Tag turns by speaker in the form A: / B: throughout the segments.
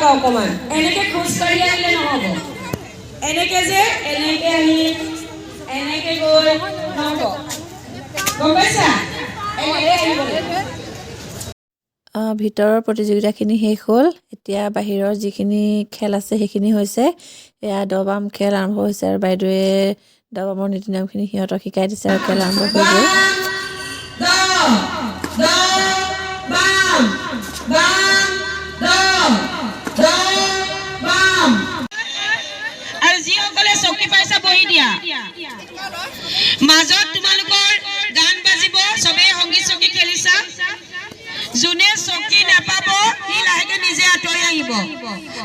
A: আগবঢ়াবা অকণমান এনেকৈ খোজকাঢ়ি আহিলে নহ'ব এনেকৈ যে এনেকৈ আহি এনেকৈ গৈ নহ'ব গম পাইছা এনেকৈ আহিব
B: ভিতৰৰ প্ৰতিযোগিতাখিনি শেষ হ'ল এতিয়া বাহিৰৰ যিখিনি খেল আছে সেইখিনি হৈছে এয়া দবাম খেল আৰম্ভ হৈছে আৰু বাইদেৱে দবামৰ নীতি নিয়মখিনি সিহঁতক শিকাই দিছে আৰু খেল আৰম্ভ হৈ গ'ল
A: আৰু যিসকলে চকী পাইছা বহি দিয়া মাজত তোমালোকৰ গান বাজিব চবেই সংগীত চকী খেলিছা যোনে চকী নাপাব সি লাহেকে নিজে আঁতৰি আহিব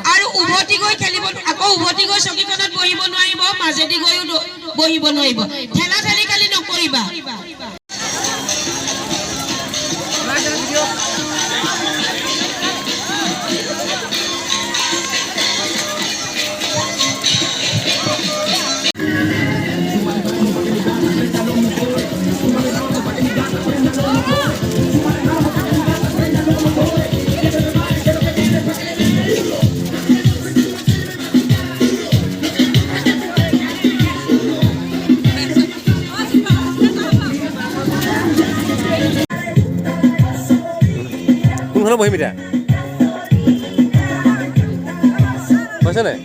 A: আৰু উভতি গৈ খেলিব আকৌ উভতি গৈ চকীখনত বহিব নোৱাৰিব মাজেদি গৈও বহিব নোৱাৰিব ঠেলা ঠেলি খালি নকৰিবা
C: কোনখনত বহিম এতিয়া কৈছে নাই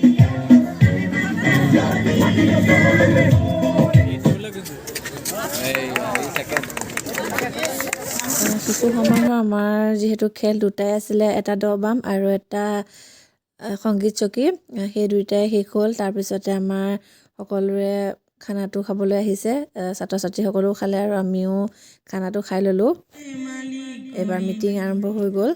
B: শিশু সমাৰোহ আমাৰ যিহেতু খেল দুটাই আছিলে এটা দবাম আৰু এটা সংগীত চকী সেই দুয়োটাই শেষ হ'ল তাৰপিছতে আমাৰ সকলোৰে খানাটো খাবলৈ আহিছে ছাত্ৰ ছাত্ৰীসকলেও খালে আৰু আমিও খানাটো খাই ল'লোঁ এইবাৰ মিটিং আৰম্ভ হৈ গ'ল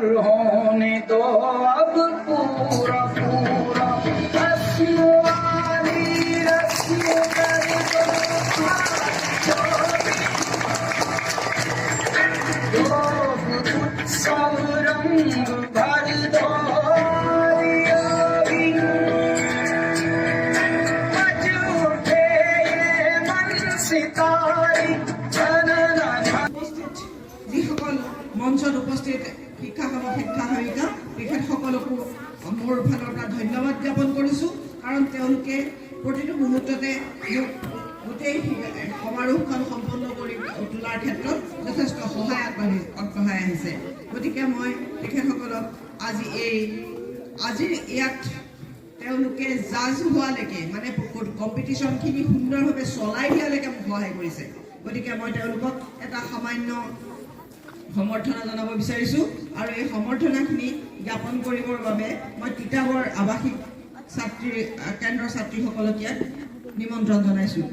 D: होने दो अब पूरा पूरा रस्म वाली रस्म कर दो सब रंग भर दो মঞ্চত উপস্থিত শিক্ষাসেৱক শিক্ষা সেৱিকা তেখেতসকলকো মোৰ ফালৰ পৰা ধন্যবাদ জ্ঞাপন কৰিছোঁ কাৰণ তেওঁলোকে প্ৰতিটো মুহূৰ্ততে গোটেই সমাৰোহখন সম্পন্ন কৰি তোলাৰ ক্ষেত্ৰত যথেষ্ট সহায় আগবঢ়াই আহিছে গতিকে মই তেখেতসকলক আজিৰ ইয়াত তেওঁলোকে জাজ হোৱালৈকে মানে কম্পিটিশ্যনখিনি সুন্দৰভাৱে চলাই দিয়ালৈকে মোক সহায় কৰিছে গতিকে মই তেওঁলোকক এটা সামান্য সমৰ্থনা জনাব বিচাৰিছোঁ আৰু এই সমৰ্থনাখিনি জ্ঞাপন কৰিবৰ বাবে মই তিতাবৰ আৱাসিক ছাত্ৰী কেন্দ্ৰৰ ছাত্ৰীসকলক ইয়াত নিমন্ত্ৰণ জনাইছোঁ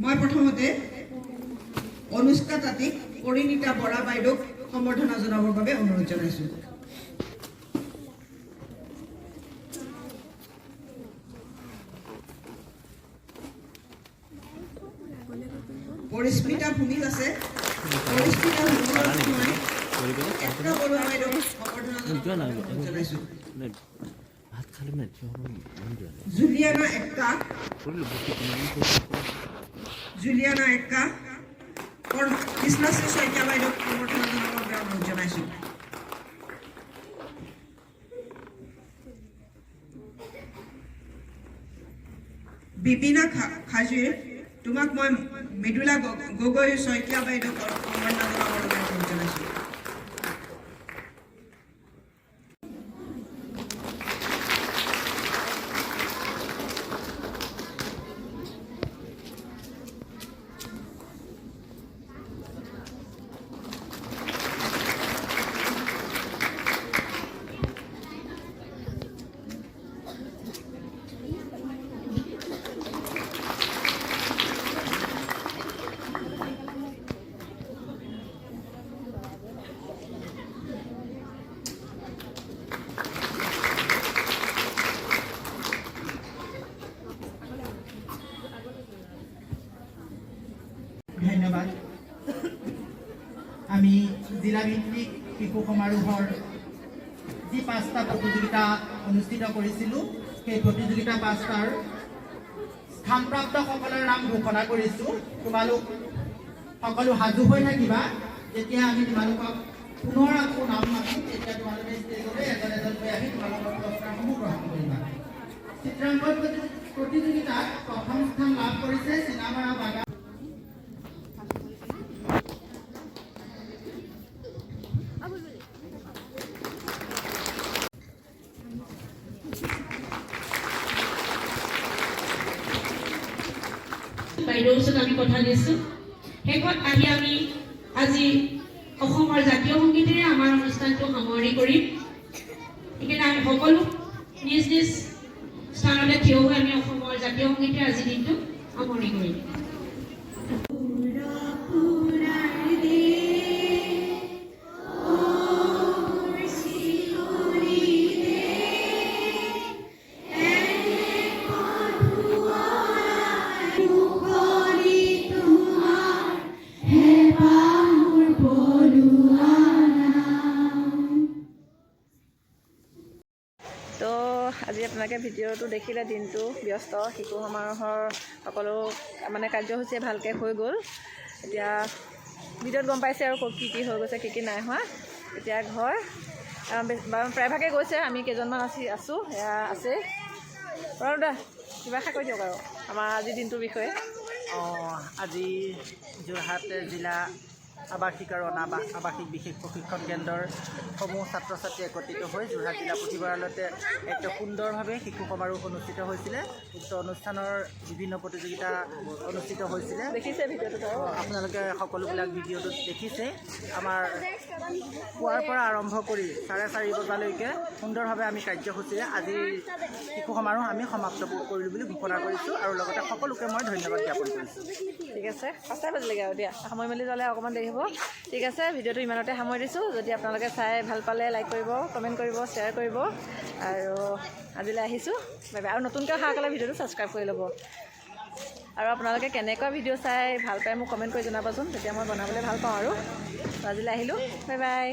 D: মই প্ৰথমতে অনুষ্কা তাঁতীক পৰিণীতা বৰা বাইদেউক সম্বৰ্ধনা জনাবৰ বাবে অনুৰোধ জনাইছোঁ পৰিস্মিতা ভূমিক আছে পৰিস্মিতা জুলিয়ানা এক্কা কৃষ্ণশ্ৰী শইকীয়া বাইদেউক সম্বৰ্ধনা জনাবৰ বাবে অনুৰোধ জনাইছোঁ বিপিনা খাজুৱে তোমাক মই মৃদুলা গগৈ শইকীয়া বাইদেউক সম্বৰ্ধনা জনাবৰ বাবে অনুৰোধ জনাইছোঁ
E: ধন্যবাদ। আমি জিলাভিত্তিক শিশু সমাৰোহৰ যি 5টা প্ৰতিযোগিতা অনুষ্ঠিত কৰিছিলোঁ, সেই প্ৰতিযোগিতা 5টাৰ স্থানপ্ৰাপ্তসকলৰ নাম ঘোষণা কৰিছোঁ। তোমালোক সকলো সাজু হৈ থাকিবা। যেতিয়া আমি তোমালোকক পুনৰ আকৌ নাম মাতিম, তেতিয়া তোমালোকে ষ্টেজলৈ এজন এজনকৈ আহি তোমালোকৰ পুৰস্কাৰসমূহ গ্ৰহণ কৰিবা। চিত্ৰাংকন প্ৰতিযোগিতাত প্ৰথম স্থান লাভ কৰিছে চিনামৰা বাগান।
A: বাইদেউৰ ওচৰত আমি কথা দিছোঁ। শেষত আহি আমি আজি অসমৰ জাতীয় সংগীতেৰে আমাৰ অনুষ্ঠানটো সামৰণি কৰিম। সেইকাৰণে আমি সকলো নিজ নিজ স্থানতে থিয় হৈ আমি অসমৰ জাতীয় সংগীতেৰে আজিৰ দিনটো সামৰণি কৰিম।
B: তো আজি আপোনালোকে ভিডিঅ'টো দেখিলে, দিনটো ব্যস্ত শিশু সমাৰোহৰ সকলো মানে কাৰ্যসূচী ভালকৈ হৈ গ'ল। এতিয়া ভিডিঅ'ত গম পাইছে আৰু কি কি হৈ গৈছে, কি কি নাই হোৱা। এতিয়া ঘৰ প্ৰায়ভাগে গৈছে, আমি কেইজনমান আছোঁ, এয়া আছে। দা কিবা আশা কৰি দিয়ক আৰু আমাৰ আজিৰ দিনটোৰ বিষয়ে।
E: আজি যোৰহাট জিলা আৱাসিক আৰু অনাৱাসিক বিশেষ প্ৰশিক্ষণ কেন্দ্ৰৰ সমূহ ছাত্ৰ ছাত্ৰী একত্ৰিত হৈ যোৰহাট জিলা পুথিভঁৰালতে এক সুন্দৰভাৱে শিশু সমাৰোহ অনুষ্ঠিত হৈছিলে। উক্ত অনুষ্ঠানৰ বিভিন্ন প্ৰতিযোগিতা অনুষ্ঠিত হৈছিলে।
B: দেখিছে ভিডিঅ'টো?
E: আপোনালোকে সকলোবিলাক ভিডিঅ'টোত দেখিছে। আমাৰ পুৱাৰ পৰা আৰম্ভ কৰি 4:30 বজালৈকে সুন্দৰভাৱে আমি কাৰ্যসূচীৰে আজিৰ শিশু সমাৰোহ আমি সমাপ্ত কৰিলোঁ বুলি ঘোষণা কৰিছোঁ আৰু লগতে সকলোকে মই ধন্যবাদ জ্ঞাপন কৰিছোঁ।
B: ঠিক আছে, 5টা বাজিলেগৈ আৰু দিয়া, সামৰি মেলি যালে অকণমান দেৰি হ'ব। ঠিক আছে, ভিডিঅ'টো ইমানতে সামৰি দিছোঁ। যদি আপোনালোকে চাই ভাল পালে লাইক কৰিব, কমেণ্ট কৰিব, শ্বেয়াৰ কৰিব আৰু আজিলৈ আহিছোঁ। Bye bye. আৰু নতুনকৈ অহাসকলে ভিডিঅ'টো ছাবস্ক্ৰাইব কৰি ল'ব। আৰু আপোনালোকে কেনেকুৱা ভিডিঅ' চাই ভাল পায় মোক কমেণ্ট কৰি জনাবচোন, তেতিয়া মই বনাবলৈ ভাল পাওঁ। আৰু আজিলৈ আহিলোঁ, বাই বাই।